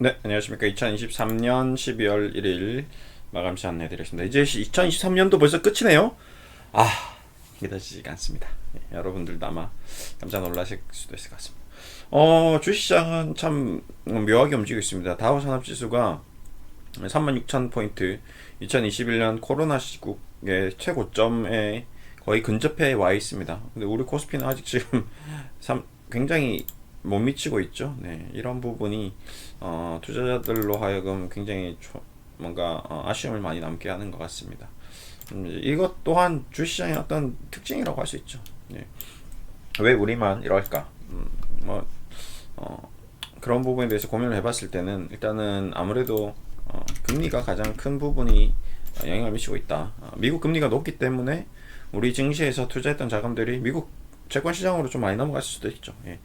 네, 안녕하십니까. 2023년 12월 1일 마감시 안내해드리겠습니다. 이제 2023년도 벌써 끝이네요. 아, 믿어지지가 않습니다. 여러분들도 아마 깜짝 놀라실 수도 있을 것 같습니다. 주식시장은 참 묘하게 움직이고 있습니다. 다우산업지수가 36,000포인트, 2021년 코로나 시국의 최고점에 거의 근접해 와 있습니다. 근데 우리 코스피는 아직 지금 굉장히 못 미치고 있죠. 네, 이런 부분이 투자자들로 하여금 굉장히 뭔가 아쉬움을 많이 남게 하는 것 같습니다. 이것 또한 주시장의 어떤 특징이라고 할 수 있죠. 네. 왜 우리만 이럴까? 뭐 그런 부분에 대해서 고민을 해봤을 때는 일단은 아무래도 금리가 가장 큰 부분이 영향을 미치고 있다. 미국 금리가 높기 때문에 우리 증시에서 투자했던 자금들이 미국 채권 시장으로 좀 많이 넘어갔을 수도 있죠. 예.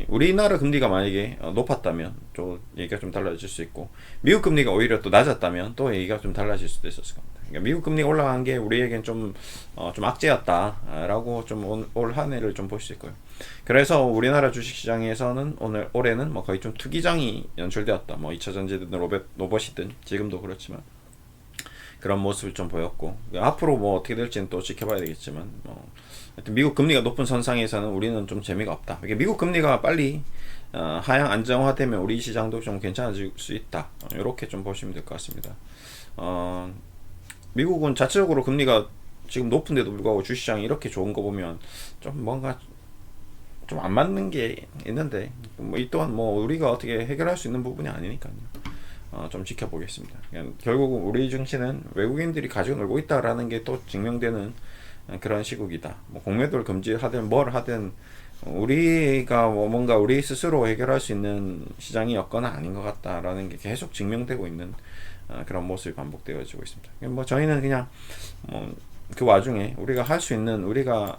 우리나라 금리가 만약에 높았다면 또 얘기가 좀 달라질 수 있고, 미국 금리가 오히려 또 낮았다면 또 얘기가 좀 달라질 수도 있었을 겁니다. 그러니까 미국 금리가 올라간 게 우리에겐 좀 악재였다라고 좀 올 한 해를 좀 볼 수 있고요. 그래서 우리나라 주식시장에서는 올해는 뭐 거의 좀 투기장이 연출되었다. 뭐 2차 전지든 로봇이든 지금도 그렇지만 그런 모습을 좀 보였고, 앞으로 뭐 어떻게 될지는 또 지켜봐야 되겠지만, 하여튼 미국 금리가 높은 선상에서는 우리는 좀 재미가 없다. 이게 미국 금리가 빨리 하향 안정화되면 우리 시장도 좀 괜찮아질 수 있다. 이렇게 좀 보시면 될 것 같습니다. 미국은 자체적으로 금리가 지금 높은데도 불구하고 주시장이 이렇게 좋은 거 보면 좀 뭔가 좀 안 맞는 게 있는데, 뭐 이 또한 뭐 우리가 어떻게 해결할 수 있는 부분이 아니니까요. 좀 지켜보겠습니다. 결국 우리 증시는 외국인들이 가지고 놀고 있다라는 게 또 증명되는 그런 시국이다. 뭐 공매도를 금지하든 뭘 하든 우리가 뭐 뭔가 우리 스스로 해결할 수 있는 시장이 여건은 아닌 것 같다라는 게 계속 증명되고 있는 그런 모습이 반복되어지고 있습니다. 뭐 저희는 그냥 뭐 그 와중에 우리가 할 수 있는, 우리가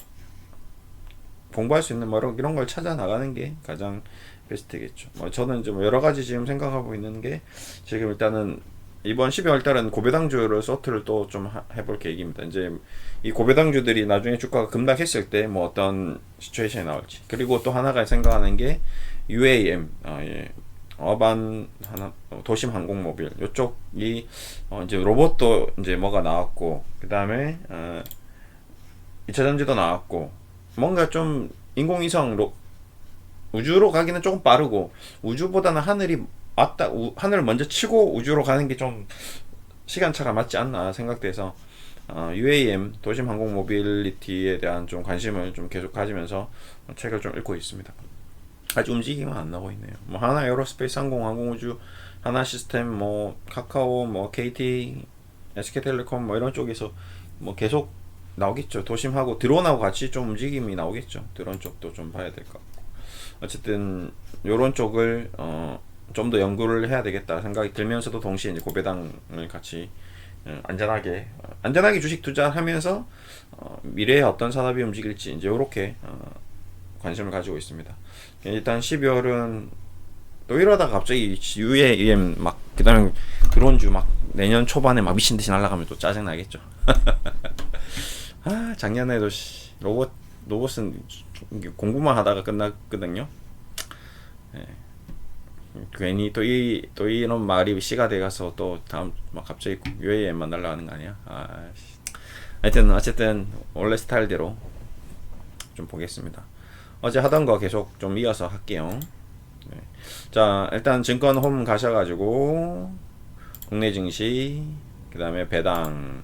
공부할 수 있는 뭐 이런 걸 찾아 나가는 게 가장 베스트겠죠. 뭐 저는 좀 여러 가지 지금 생각하고 있는 게, 지금 일단은 이번 12월 달은 고배당주를 소트를 또 좀 해볼 계획입니다. 이제 이 고배당주들이 나중에 주가가 급락했을 때 뭐 어떤 시츄에이션이 나올지, 그리고 또 하나가 생각하는 게 UAM, 예. 어반 도심 항공모빌 이쪽이 이제 로봇도 이제 뭐가 나왔고, 그 다음에 2차 전지도 나왔고, 뭔가 좀 인공위성 우주로 가기는 조금 빠르고, 우주보다는 하늘을 먼저 치고 우주로 가는 게 좀 시간차가 맞지 않나 생각돼서 UAM 도심 항공 모빌리티에 대한 좀 관심을 좀 계속 가지면서 책을 좀 읽고 있습니다. 아직 움직임은 안 나고 있네요. 뭐 하나 에어로스페이스 항공우주, 하나 시스템, 뭐 카카오, 뭐 KT, SK텔레콤 뭐 이런 쪽에서 뭐 계속 나오겠죠. 도심하고 드론하고 같이 좀 움직임이 나오겠죠. 드론 쪽도 좀 봐야 될 것 같고, 어쨌든 요런 쪽을 좀 더 연구를 해야 되겠다 생각이 들면서도, 동시에 이제 고배당을 같이 안전하게 주식 투자하면서 미래에 어떤 산업이 움직일지 이제 요렇게 관심을 가지고 있습니다. 일단 12월은 또 이러다가 갑자기 UAM 막 그다음에 드론주 막 내년 초반에 막 미친 듯이 날아가면 또 짜증 나겠죠. 작년에도 로봇은 공부만 하다가 끝났거든요. 네. 괜히 또 이런 말이 씨가 돼가서 또 다음 막 갑자기 UAM만 날아가는 거 아니야? 어쨌든 원래 스타일대로 좀 보겠습니다. 어제 하던 거 계속 좀 이어서 할게요. 네. 자, 일단 증권 홈 가셔가지고 국내 증시, 그 다음에 배당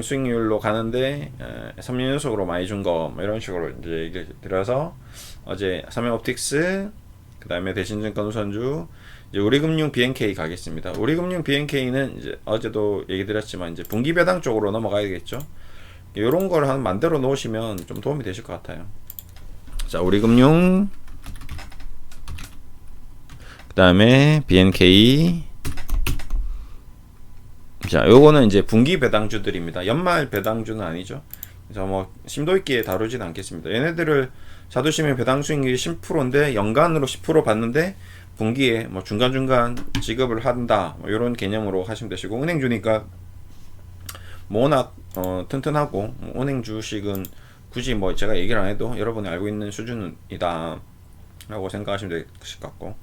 수익률로 가는데 3년 연속으로 많이 준 거, 뭐 이런 식으로 이제 얘기를 드려서, 어제 삼성옵틱스, 그 다음에 대신증권 우선주, 이제 우리금융 BNK 가겠습니다. 우리금융 BNK는 이제 어제도 얘기 드렸지만 이제 분기 배당 쪽으로 넘어가야겠죠. 이런 걸 한 만들어 놓으시면 좀 도움이 되실 것 같아요. 자, 우리금융, 그 다음에 BNK. 자, 요거는 이제 분기 배당주들입니다. 연말 배당주는 아니죠. 그래서 뭐 심도 있게 다루진 않겠습니다. 얘네들을 사두시면 배당 수익률이 10%인데 연간으로 10% 받는데 분기에 뭐 중간중간 지급을 한다, 뭐 이런 개념으로 하시면 되시고, 은행주니까 뭐 워낙 튼튼하고, 은행 주식은 굳이 뭐 제가 얘기를 안 해도 여러분이 알고 있는 수준이다 라고 생각하시면 되실 것 같고,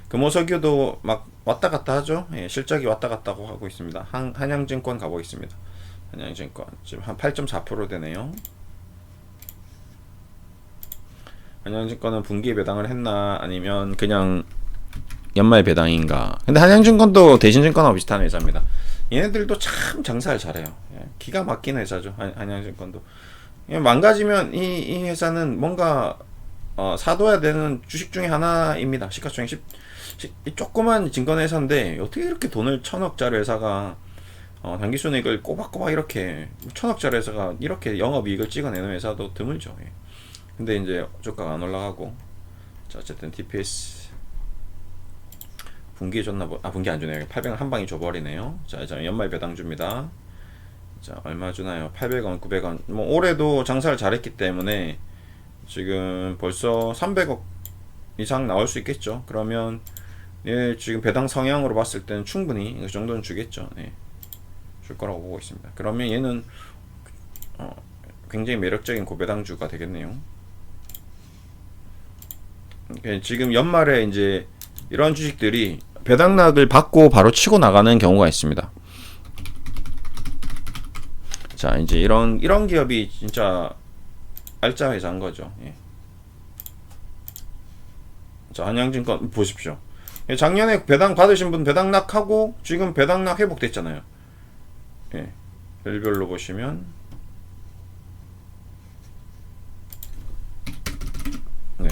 금호석유도 막 왔다 갔다 하죠. 예, 실적이 왔다 갔다 하고 있습니다. 한양증권 가보겠습니다. 한양증권 지금 한 8.4% 되네요. 한양증권은 분기에 배당을 했나 아니면 그냥 연말 배당인가. 근데 한양증권도 대신증권하고 비슷한 회사입니다. 얘네들도 참 장사를 잘해요. 예, 기가 막힌 회사죠. 한양증권도. 망가지면 이 회사는 뭔가 사둬야 되는 주식 중에 하나입니다. 시가총액 이 조그만 증권회사인데 어떻게 이렇게 돈을 1,000억짜리 회사가 당기순이익을 꼬박꼬박 이렇게 1,000억짜리 회사가 이렇게 영업이익을 찍어내는 회사도 드물죠. 예. 근데 이제 주가가 안 올라가고, 자 어쨌든 TPS 분기에 줬나 분기 안 주네요. 800원 한 방에 줘버리네요. 자 연말 배당 줍니다. 자 얼마 주나요? 800원 900원. 뭐 올해도 장사를 잘했기 때문에 지금 벌써 300억 이상 나올 수 있겠죠. 그러면 예, 지금 배당 성향으로 봤을 때는 충분히 그 정도는 주겠죠. 네. 줄 거라고 보고 있습니다. 그러면 얘는 굉장히 매력적인 고배당주가 되겠네요. 지금 연말에 이제 이런 주식들이 배당락을 받고 바로 치고 나가는 경우가 있습니다. 자 이제 이런 기업이 진짜 알짜 회사인 거죠. 예. 자 한양증권 보십시오. 작년에 배당 받으신 분 배당락하고 지금 배당락 회복됐잖아요. 예. 별별로 보시면 네.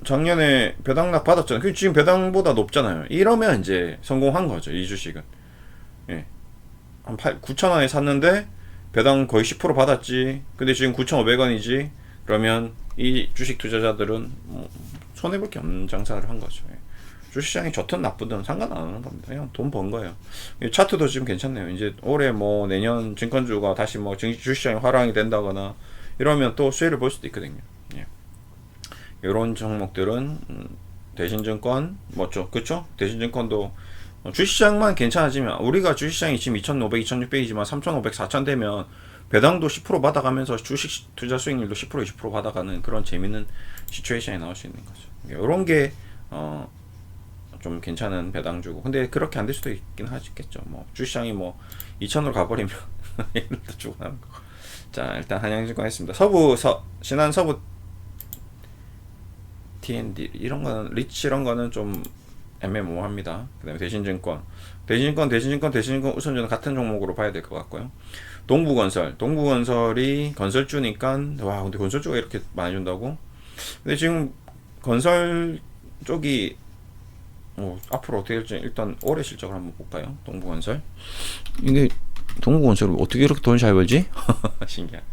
작년에 배당락 받았잖아요. 지금 배당보다 높잖아요. 이러면 이제 성공한 거죠. 이 주식은. 예. 한 9,000원에 샀는데 배당 거의 10% 받았지. 근데 지금 9,500원이지. 그러면 이 주식 투자자들은 뭐 손해볼 게 없는 장사를 한 거죠. 예. 주식시장이 좋든 나쁘든 상관 안 하는 겁니다. 그냥 돈 번 거예요. 차트도 지금 괜찮네요. 이제 올해 뭐 내년 증권주가 다시 뭐 주식시장이 활황이 된다거나 이러면 또 수혜를 볼 수도 있거든요. 예. 이런 종목들은 대신증권 뭐죠, 그렇죠? 대신증권도 주식시장만 괜찮아지면 우리가 주식시장이 지금 2,500, 2,600이지만 3,500, 4,000 되면 배당도 10% 받아가면서 주식 투자 수익률도 10%, 20% 받아가는 그런 재밌는 시츄에이션이 나올 수 있는 거죠. 이런 게 좀 괜찮은 배당주고. 근데 그렇게 안 될 수도 있긴 하겠죠. 뭐 주식시장이 뭐 2,000으로 가버리면 얘들도 주고 나는 거. 자 일단 한양증권 했습니다. 신한 서부 TND 이런 거는 리치 이런 거는 좀 애매모호합니다. 그다음에 대신증권 우선 저는 같은 종목으로 봐야 될 것 같고요. 동부건설이 건설주니까 와 근데 건설주가 이렇게 많이 준다고? 근데 지금 건설 쪽이 앞으로 어떻게 될지 일단 올해 실적을 한번 볼까요? 동부건설 이게 동부건설을 어떻게 이렇게 돈 잘 벌지? 신기하네.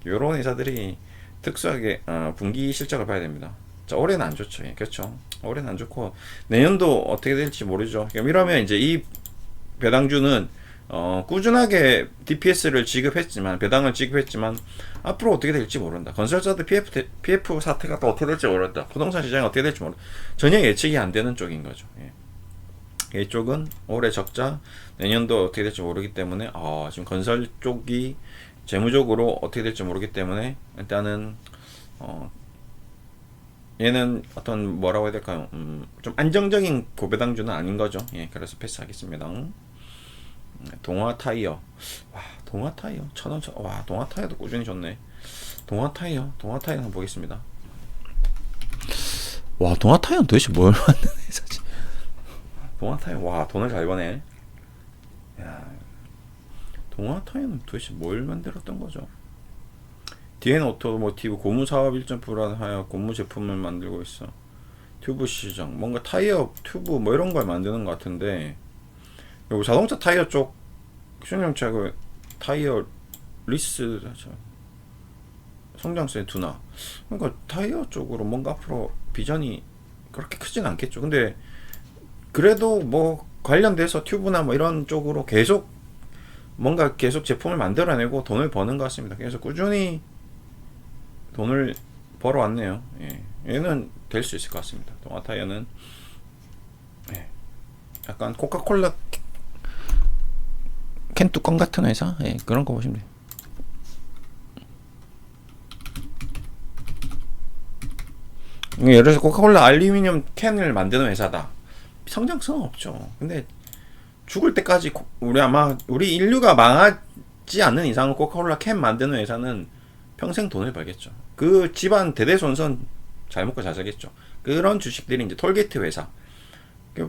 이런 회사들이 특수하게 분기 실적을 봐야 됩니다. 자 올해는 안 좋죠. 예, 그렇죠. 올해는 안 좋고 내년도 어떻게 될지 모르죠. 이러면 이제 이 배당주는 꾸준하게 DPS를 지급했지만 배당을 지급했지만 앞으로 어떻게 될지 모른다. 건설사들 PF 사태가 또 어떻게 될지 모른다. 부동산 시장이 어떻게 될지 모른다. 전혀 예측이 안 되는 쪽인 거죠. 예. 이쪽은 올해 적자, 내년도 어떻게 될지 모르기 때문에 지금 건설 쪽이 재무적으로 어떻게 될지 모르기 때문에 일단은 얘는 어떤 뭐라고 해야 될까요? 좀 안정적인 고배당주는 아닌 거죠. 예, 그래서 패스하겠습니다. 동아타이어. 와, 동아타이어 1,000원. 와, 동아타이어도 꾸준히 좋네. 동아타이어 한번 보겠습니다. 와, 동아타이어는 도대체 뭘 만드는 회사지? 동아타이어, 와, 돈을 잘 버네. 야, 동아타이어는 도대체 뭘 만들었던 거죠? DN 오토모티브 고무 사업 일정 불안하여 고무 제품을 만들고 있어. 튜브 시장, 뭔가 타이어 튜브 뭐 이런 걸 만드는 것 같은데. 그리고 자동차 타이어 쪽 신형차 그 타이어 리스 성장세 둔화. 그러니까 타이어 쪽으로 뭔가 앞으로 비전이 그렇게 크진 않겠죠. 근데 그래도 뭐 관련돼서 튜브나 뭐 이런 쪽으로 계속 뭔가 계속 제품을 만들어내고 돈을 버는 것 같습니다. 그래서 꾸준히 돈을 벌어왔네요. 예. 얘는 될 수 있을 것 같습니다. 동아타이어는 예. 약간 코카콜라 캔 뚜껑 같은 회사? 예, 그런 거 보시면 돼요. 예를 들어서 코카콜라 알루미늄 캔을 만드는 회사다. 성장성 없죠. 근데 죽을 때까지 우리 인류가 망하지 않는 이상은 코카콜라 캔 만드는 회사는 평생 돈을 벌겠죠. 그 집안 대대손손 잘 먹고 잘 살겠죠. 그런 주식들이 이제 톨게이트 회사,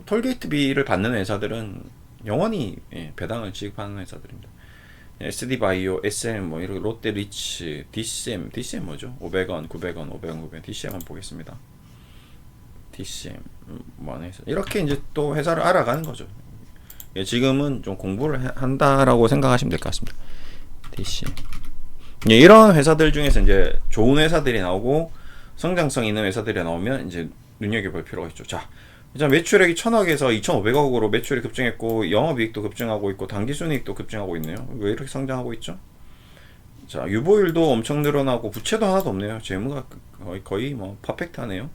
톨게이트비를 받는 회사들은 영원히 배당을 지급하는 회사들입니다. SD바이오, SM 뭐 이런 롯데리치, DCM 뭐죠? 500원, 900원, 500원, 900원, DCM 한번 보겠습니다. DCM 뭐 해서 이렇게 이제 또 회사를 알아가는 거죠. 지금은 좀 공부를 한다라고 생각하시면 될 것 같습니다. DCM 이런 회사들 중에서 이제 좋은 회사들이 나오고 성장성 있는 회사들이 나오면 이제 눈여겨볼 필요가 있죠. 자, 이제 매출액이 1000억에서 2500억으로 매출이 급증했고 영업이익도 급증하고 있고 당기순이익도 급증하고 있네요. 왜 이렇게 성장하고 있죠? 자, 유보율도 엄청 늘어나고 부채도 하나도 없네요. 재무가 거의 뭐 퍼펙트하네요.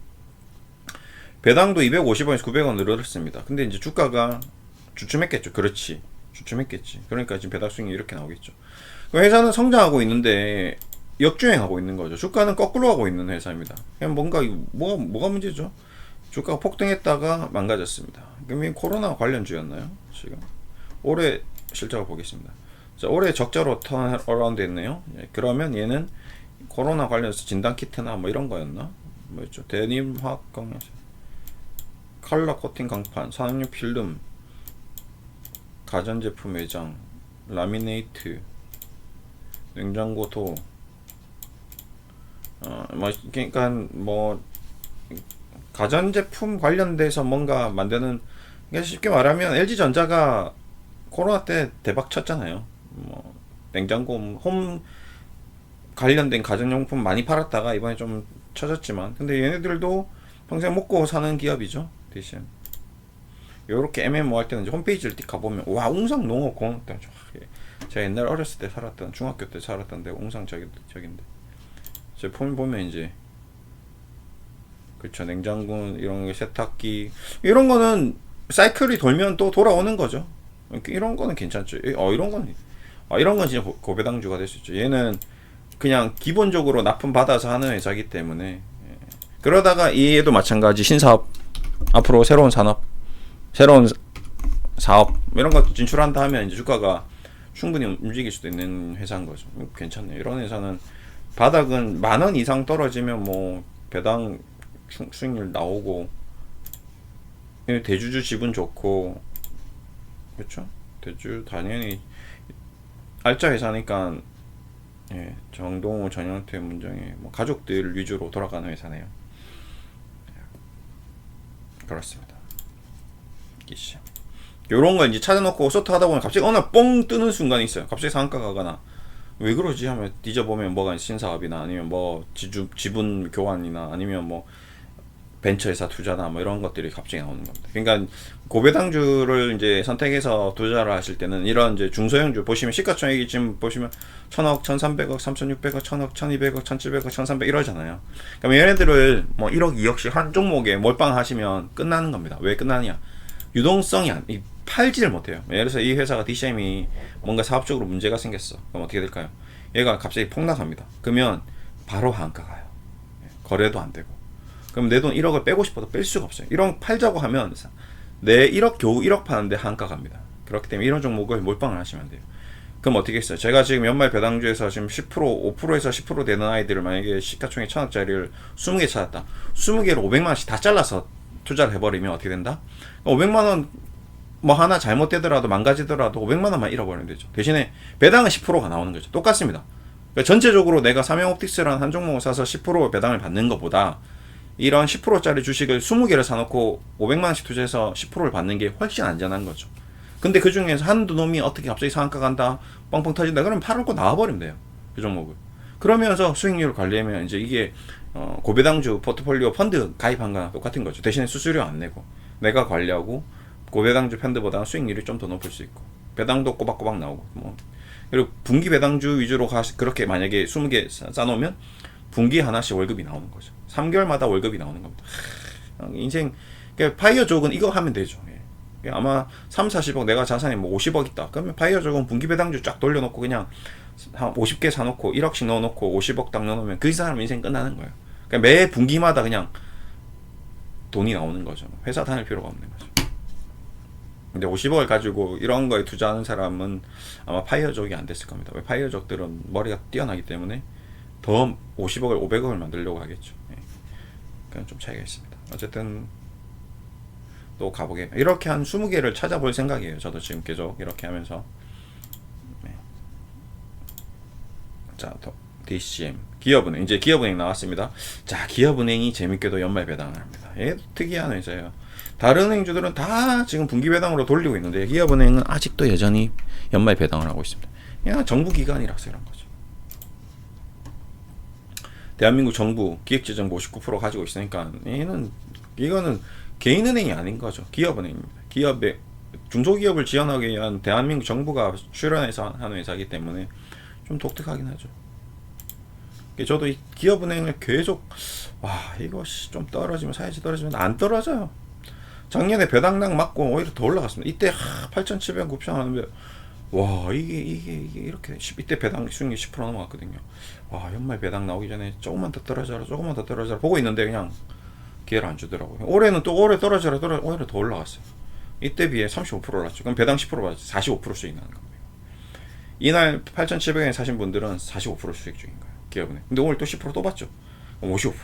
배당도 250원에서 900원 늘어났습니다. 근데 이제 주가가 주춤했겠죠. 그렇지. 주춤했겠지. 그러니까 지금 배당 수익이 이렇게 나오겠죠. 회사는 성장하고 있는데 역주행하고 있는 거죠. 주가는 거꾸로 하고 있는 회사입니다. 그냥 뭔가 뭐가 문제죠? 주가가 폭등했다가 망가졌습니다. 그러면 코로나 관련주였나요? 지금 올해 실적을 보겠습니다. 자, 올해 적자로 턴어라운드 했네요. 예, 그러면 얘는 코로나 관련해서 진단키트나 뭐 이런 거였나? 뭐였죠? 데님 화학광, 칼라 코팅 강판, 산업용 필름, 가전제품 외장, 라미네이트, 냉장고 도, 그러니까 뭐 가전제품 관련돼서 뭔가 만드는, 그러니까 쉽게 말하면 LG전자가 코로나 때 대박 쳤잖아요. 뭐 냉장고, 홈 관련된 가전용품 많이 팔았다가 이번에 좀 쳐졌지만, 근데 얘네들도 평생 먹고 사는 기업이죠. 대신 요렇게 MMO 할 때는 이제 홈페이지를 띡 가보면 와, 웅상 농업 공학당, 제가 옛날 어렸을 때 살았던, 중학교 때 살았던 데 웅상 저긴데 제품 보면 이제 그쵸, 냉장고 이런 거, 세탁기 이런 거는 사이클이 돌면 또 돌아오는 거죠. 이런 거는 괜찮죠. 이런 건 진짜 고배당주가 될 수 있죠. 얘는 그냥 기본적으로 납품 받아서 하는 회사이기 때문에. 그러다가 얘도 마찬가지, 신사업, 앞으로 새로운 산업, 새로운 사업 이런 거 진출한다 하면 이제 주가가 충분히 움직일 수도 있는 회사인 거죠. 괜찮네요. 이런 회사는 바닥은 10,000원 이상 떨어지면 뭐 배당 수익률 나오고, 대주주 지분 좋고, 그렇죠? 대주 당연히 알짜 회사니까. 예, 정동우, 전영태, 문정희 뭐 가족들 위주로 돌아가는 회사네요. 그렇습니다. 요런 거 이제 찾아놓고 소트 하다 보면 갑자기 어느 날 뻥 뜨는 순간이 있어요. 갑자기 상한가 가거나 왜 그러지 하면 뒤져보면 뭐가 신사업이나 아니면 뭐 지분 교환이나 아니면 뭐 벤처회사 투자나 뭐 이런 것들이 갑자기 나오는 겁니다. 그러니까 고배당주를 이제 선택해서 투자를 하실 때는 이런 이제 중소형주 보시면 시가총액이 지금 보시면 1000억, 1300억, 3600억, 1000억, 1200억, 1700억, 1300 이러잖아요. 그럼 얘네들을 뭐 1억, 2억씩 한 종목에 몰빵하시면 끝나는 겁니다. 왜 끝나냐? 유동성이 팔지를 못해요. 예를 들어서 이 회사가 DCM이 뭔가 사업적으로 문제가 생겼어. 그럼 어떻게 될까요? 얘가 갑자기 폭락합니다. 그러면 바로 한가 가요. 거래도 안 되고. 그럼 내 돈 1억을 빼고 싶어도 뺄 수가 없어요. 1억 팔자고 하면 내 1억 겨우 1억 파는데 한가 갑니다. 그렇기 때문에 이런 종목을 몰빵을 하시면 돼요. 그럼 어떻게 했어요? 제가 지금 연말 배당주에서 지금 10%, 5%에서 10% 되는 아이들을 만약에 시가총액 1000억짜리를 20개 찾았다. 20개를 500만원씩 다 잘라서 투자를 해버리면 어떻게 된다? 500만원 뭐 하나 잘못되더라도 망가지더라도 500만원만 잃어버리면 되죠. 대신에 배당은 10%가 나오는 거죠. 똑같습니다. 그러니까 전체적으로 내가 삼형옵틱스라는 한 종목을 사서 10% 배당을 받는 것보다 이런 10%짜리 주식을 20개를 사놓고 500만원씩 투자해서 10%를 받는 게 훨씬 안전한 거죠. 근데 그 중에서 한두 놈이 어떻게 갑자기 상한가 간다, 뻥뻥 터진다, 그러면 팔고 나와버리면 돼요. 그 종목을. 그러면서 수익률을 관리하면 이제 이게 고배당주 포트폴리오 펀드 가입한 거랑 똑같은 거죠. 대신에 수수료 안 내고 내가 관리하고 고배당주 펀드보다는 수익률이 좀 더 높을 수 있고 배당도 꼬박꼬박 나오고 뭐. 그리고 분기 배당주 위주로 그렇게 만약에 20개 싸놓으면 분기 하나씩 월급이 나오는 거죠. 3개월마다 월급이 나오는 겁니다. 인생, 그러니까 파이어족은 이거 하면 되죠. 예. 아마 3, 40억, 내가 자산이 뭐 50억 있다. 그러면 파이어족은 분기 배당주 쫙 돌려놓고 그냥 한 50개 사놓고 1억씩 넣어놓고 50억 딱 넣어놓으면 그 사람 인생 끝나는 거예요. 그러니까 매 분기마다 그냥 돈이 나오는 거죠. 회사 다닐 필요가 없는 거죠. 근데 50억을 가지고 이런 거에 투자하는 사람은 아마 파이어족이 안 됐을 겁니다. 왜 파이어족들은 머리가 뛰어나기 때문에 더 50억을 500억을 만들려고 하겠죠. 예. 그건 좀 차이가 있습니다. 어쨌든 또 가보게 이렇게 한 20개를 찾아볼 생각이에요. 저도 지금 계속 이렇게 하면서. 네. 자, 또 DCM 기업은행, 이제 기업은행 나왔습니다. 자, 기업은행이 재밌게도 연말 배당을 합니다. 얘 특이한 회사예요. 다른 은행주들은 다 지금 분기 배당으로 돌리고 있는데 기업은행은 아직도 여전히 연말 배당을 하고 있습니다. 그냥 정부 기관이라서 이런 거죠. 대한민국 정부 기획재정부 59% 가지고 있으니까 이거는 개인은행이 아닌 거죠. 기업은행입니다. 기업의 중소기업을 지원하기 위한 대한민국 정부가 출연해서 하는 회사이기 때문에 좀 독특하긴 하죠. 저도 이 기업은행을 계속 이거 좀 떨어지면 사야지, 떨어지면 안 떨어져요. 작년에 배당락 맞고 오히려 더 올라갔습니다. 이때 8,700원 곱창하는데 이게 이렇게 이때 배당 수익률 10% 넘어갔거든요. 연말 배당 나오기 전에 조금만 더 떨어져라 보고 있는데 그냥 기회를 안 주더라고요. 올해는 또 올해 떨어져라 오히려 더 올라갔어요. 이때 비해 35% 올랐죠. 그럼 배당 10% 받았지 45% 수익 나는 겁니다. 이날 8,700원에 사신 분들은 45% 수익 중인 거예요. 기업은행. 근데 오늘 또 10% 또 받죠. 55%.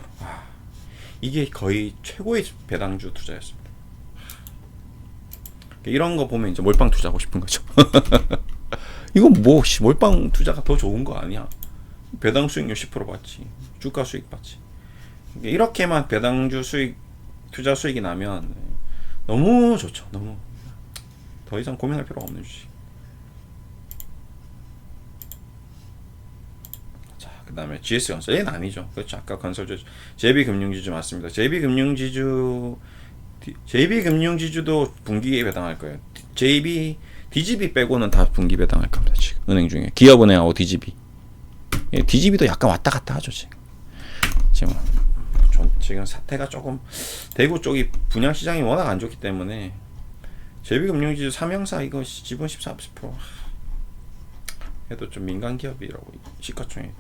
이게 거의 최고의 배당주 투자였습니다. 이런 거 보면 이제 몰빵 투자하고 싶은 거죠. 이건 뭐 몰빵 투자가 더 좋은 거 아니야? 배당 수익률 10% 받지, 주가 수익 받지. 이렇게만 배당주 수익, 투자 수익이 나면 너무 좋죠. 너무 더 이상 고민할 필요가 없는 주식. 자, 그 다음에 GS건설. 얘는 아니죠. 그렇죠. 아까 건설주, JB금융지주 맞습니다. JB금융지주도 분기에 배당할 거예요. DGB 빼고는 다 분기 배당할 겁니다. 지금 은행 중에 기업은행하고 DGB. DGB도 약간 왔다 갔다 하죠. 지금 사태가 조금 대구 쪽이 분양 시장이 워낙 안 좋기 때문에 JB금융지주 3형사 이거 지분 14%. 해도 좀 민간 기업이라고 시가총액.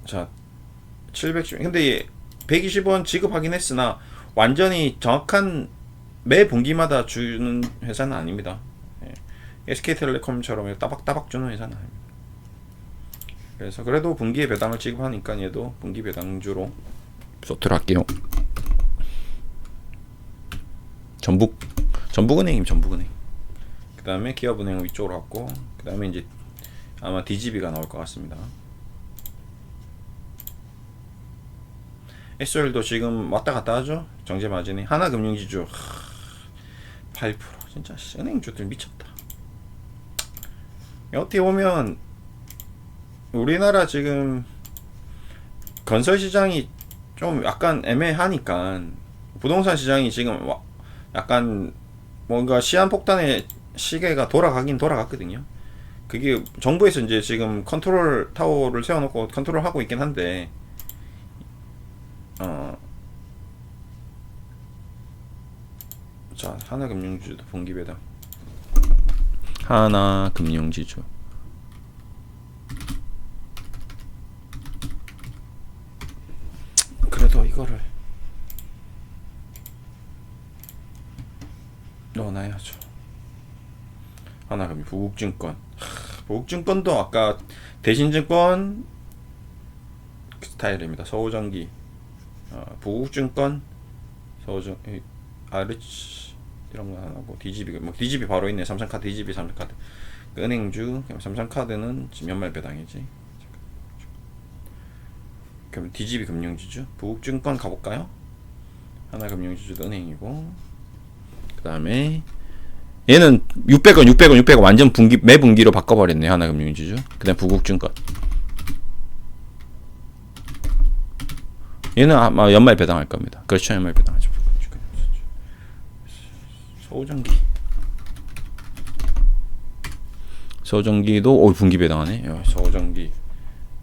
자, 710. 근데 120원 지급하긴 했으나 완전히 정확한 매 분기마다 주는 회사는 아닙니다. SK텔레콤처럼 따박따박 주는 회사는 아닙니다. 그래서 그래도 분기에 배당을 지급하니까 얘도 분기 배당주로 소트를 할게요. 전북은행이면 전북은행. 그 다음에 기업은행은 위쪽으로 갔고, 그 다음에 이제 아마 DGB가 나올 것 같습니다. SOL도 지금 왔다 갔다 하죠. 정제 마진이. 하나금융지주 8%. 진짜 은행주들 미쳤다. 어떻게 보면 우리나라 지금 건설 시장이 좀 약간 애매하니까 부동산 시장이 지금 약간 뭔가 시한폭탄의 시계가 돌아갔거든요. 그게 정부에서 이제 지금 컨트롤 타워를 세워놓고 컨트롤하고 있긴 한데 자, 하나금융지주도 분기 배당. 하나금융지주. 그래도 이거를 넣어놔야죠. 하나금융, 부국증권. 부국증권도 아까 대신증권 스타일입니다. 서우전기, 부국증권, 서우전, 아르치 이런 거 하나고 DGB, 뭐 DGB 바로 있네. 삼성카드, DGB, 삼성카드. 은행주, 삼성카드는 지금 연말 배당이지. 그럼 DGB 금융지주, 부국증권 가볼까요? 하나금융지주도 은행이고, 그 다음에 얘는 600원 완전 매 분기로 바꿔버렸네. 하나금융지주. 그 다음 부국증권. 얘는 아마 연말 배당할 겁니다. 그렇죠, 연말 배당하죠. 서우전기도 분기 배당하네. 서우전기,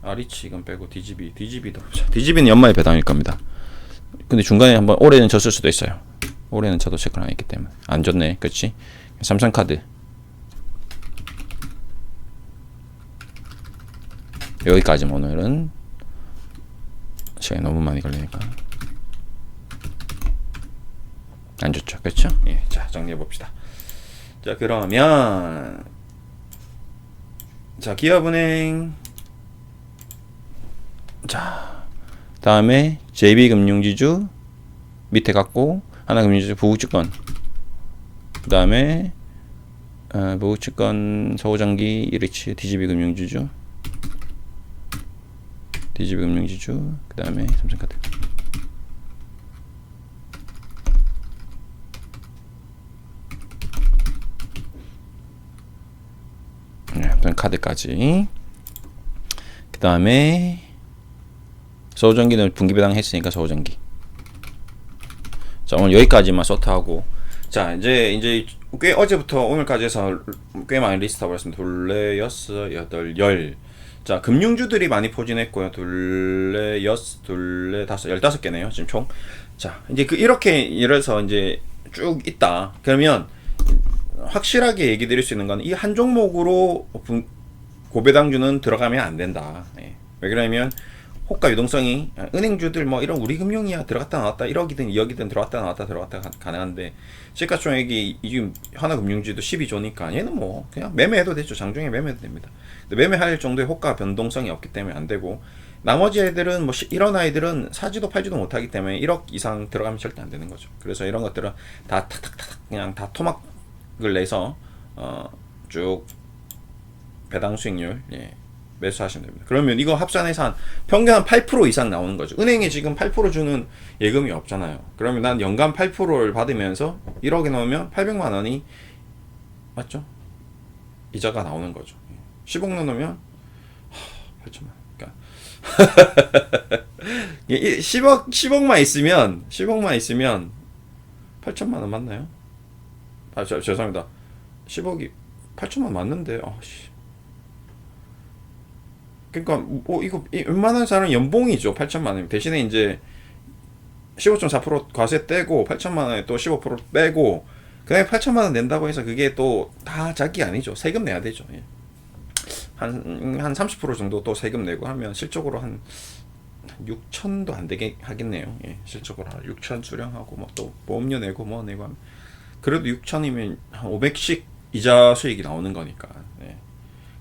아리치 이건 빼고 DGB는 연말 배당일 겁니다. 근데 중간에 한번 올해는 졌을 수도 있어요. 올해는 저도 체크를 안 했기 때문에 안 졌네. 그렇지? 삼성카드 여기까지. 오늘은 가치가 너무 많이 걸리니까 안 좋죠. 그렇죠? 예. 자, 정리해 봅시다. 자, 그러면 자, 기업은행, 자, 다음에 JB금융지주 밑에 갖고 하나금융지주 부국증권, 그 다음에 부국증권, 서우장기, 이리치, DGB금융지주, 그 다음에 삼성카드. 카드까지. 그 다음에 서우전기는 분기배당 했으니까 서우전기. 자, 오늘 여기까지만 소트하고, 자, 이제 꽤 어제부터 오늘까지 해서 꽤 많이 리스트하고 있습니다. 둘레, 여섯, 여덟, 열. 자, 금융주들이 많이 포진했고요. 둘레, 여섯, 둘레, 다섯, 15개네요 지금 총. 자, 이제 이렇게 이래서 이제 쭉 있다. 그러면 확실하게 얘기 드릴 수 있는 건 이 한 종목으로 고배당주는 들어가면 안 된다. 예. 왜 그러냐면 호가 유동성이 은행주들 뭐 이런 우리금융이야 들어갔다 나왔다 1억이든 2억이든 들어갔다 나왔다 가능한데, 시가총액이 지금 하나금융주도 12조니까 얘는 뭐 그냥 매매해도 되죠. 장중에 매매해도 됩니다. 근데 매매할 정도의 호가 변동성이 없기 때문에 안 되고, 나머지 애들은 뭐 이런 아이들은 사지도 팔지도 못하기 때문에 1억 이상 들어가면 절대 안 되는 거죠. 그래서 이런 것들은 다 탁탁탁 그냥 다 토막을 내서 쭉 배당 수익률, 예, 매수하시면 됩니다. 그러면 이거 합산해서 한 평균 한 8% 이상 나오는 거죠. 은행에 지금 8% 주는 예금이 없잖아요. 그러면 난 연간 8%를 받으면서 1억에 넣으면 800만 원이 맞죠? 이자가 나오는 거죠. 10억 넣으면 8천만 원. 그러니까 10억만 있으면 8천만 원 맞나요? 죄송합니다. 10억이 8천만 원 맞는데. 그러니까 뭐 이거 웬만한 사람 연봉이죠. 8천만 원. 대신에 이제 15.4% 과세 떼고 8천만 원에 또 15% 빼고 그다음에 8천만 원 낸다고 해서 그게 또 다 자기 아니죠. 세금 내야 되죠. 예. 한 30% 정도 또 세금 내고 하면 실적으로 한 6천도 안 되게 하겠네요. 예. 실적으로 한 6천 수령하고 뭐 또 보험료 내고 뭐 내고 하면 그래도 6천이면 한 500씩 이자 수익이 나오는 거니까. 예.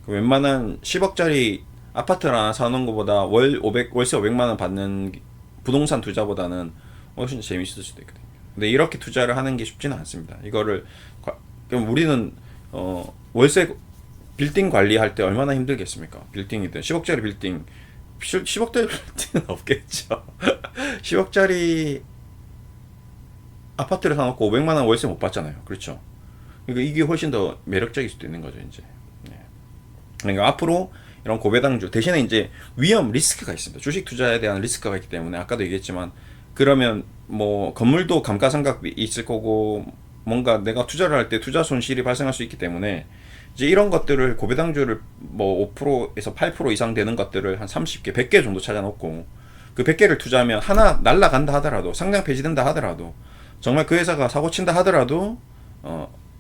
웬만한 10억짜리 아파트를 하나 사놓은 것보다 월세 500만 원 받는 부동산 투자보다는 훨씬 재밌을 수도 있거든요. 근데 이렇게 투자를 하는 게 쉽지는 않습니다. 이거를 그럼 우리는 월세 빌딩 관리할 때 얼마나 힘들겠습니까? 빌딩이든 10억짜리 빌딩 10억짜리 빌딩은 없겠죠. 10억짜리 아파트를 사놓고 500만 원 월세 못 받잖아요. 그렇죠? 그러니까 이게 훨씬 더 매력적일 수도 있는 거죠, 이제. 네. 그러니까 앞으로 이런 고배당주 대신에 이제 위험 리스크가 있습니다. 주식 투자에 대한 리스크가 있기 때문에 아까도 얘기했지만, 그러면 뭐 건물도 감가상각비 있을 거고 뭔가 내가 투자를 할 때 투자 손실이 발생할 수 있기 때문에 이제 이런 것들을 고배당주를 뭐 5%에서 8% 이상 되는 것들을 한 30개, 100개 정도 찾아놓고 그 100개를 투자하면 하나 날라간다 하더라도, 상장 폐지된다 하더라도, 정말 그 회사가 사고 친다 하더라도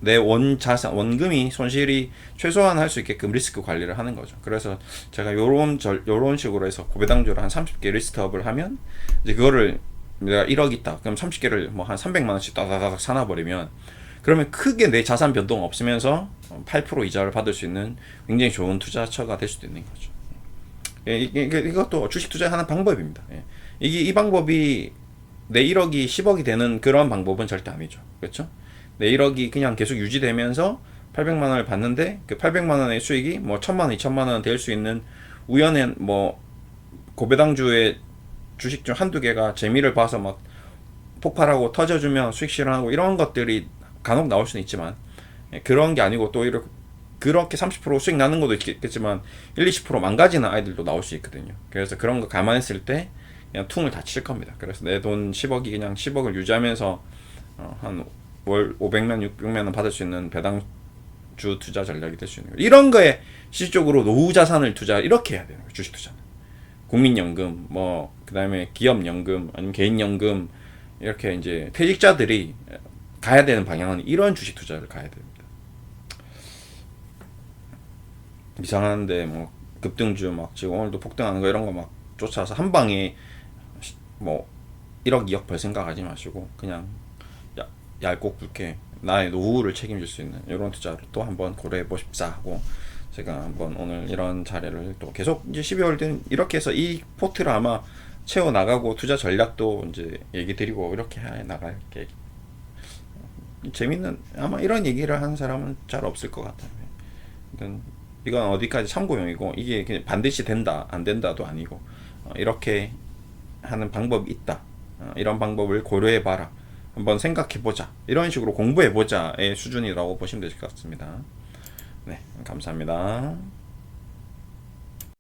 내 원금이 손실이 최소한 할 수 있게끔 리스크 관리를 하는 거죠. 그래서 제가 요런 식으로 해서 고배당주를 한 30개 리스트업을 하면 이제 그거를 내가 1억 있다. 그럼 30개를 뭐 한 300만 원씩 따다닥 사놔버리면, 그러면 크게 내 자산 변동 없으면서 8% 이자를 받을 수 있는 굉장히 좋은 투자처가 될 수도 있는 거죠. 이것도 주식 투자하는 방법입니다. 이 방법이 내 1억이 10억이 되는 그런 방법은 절대 아니죠. 그렇죠? 내 1억이 그냥 계속 유지되면서 800만 원을 받는데 그 800만 원의 수익이 뭐 1000만 원, 2000만 원 될 수 있는 우연한 뭐 고배당주의 주식 중 한두 개가 재미를 봐서 막 폭발하고 터져주면 수익 실현하고 이런 것들이 간혹 나올 수는 있지만, 그런 게 아니고 또 이렇게 그렇게 30% 수익 나는 것도 있겠지만 1-20% 망가지는 아이들도 나올 수 있거든요. 그래서 그런 거 감안했을 때 그냥 퉁을 다 칠 겁니다. 그래서 내 돈 10억이 그냥 10억을 유지하면서 한 월 500만, 600만 원 받을 수 있는 배당주 투자 전략이 될 수 있는 거예요. 이런 거에 실질적으로 노후 자산을 투자 이렇게 해야 돼요. 주식 투자는 국민연금, 뭐 그다음에 기업연금 아니면 개인연금, 이렇게 이제 퇴직자들이 가야 되는 방향은 이런 주식 투자를 가야 됩니다. 이상한데 뭐 급등주 막 지금 오늘도 폭등하는 거 이런 거 막 쫓아서 한 방에 뭐 1억 2억 벌 생각하지 마시고 그냥 얇고 굵게 나의 노후를 책임질 수 있는 이런 투자를 또 한번 고려해 보십사 하고 제가 한번 오늘 이런 자료를 또 계속 이제 12월 된 이렇게 해서 이 포트를 아마 채워 나가고 투자 전략도 이제 얘기 드리고 이렇게 해 나갈 게 재밌는 아마 이런 얘기를 하는 사람은 잘 없을 것 같아요. 일단 이건 어디까지 참고용이고 이게 그냥 반드시 된다 안 된다도 아니고 이렇게 하는 방법이 있다. 이런 방법을 고려해 봐라. 한번 생각해 보자. 이런 식으로 공부해 보자의 수준이라고 보시면 될 것 같습니다. 네, 감사합니다.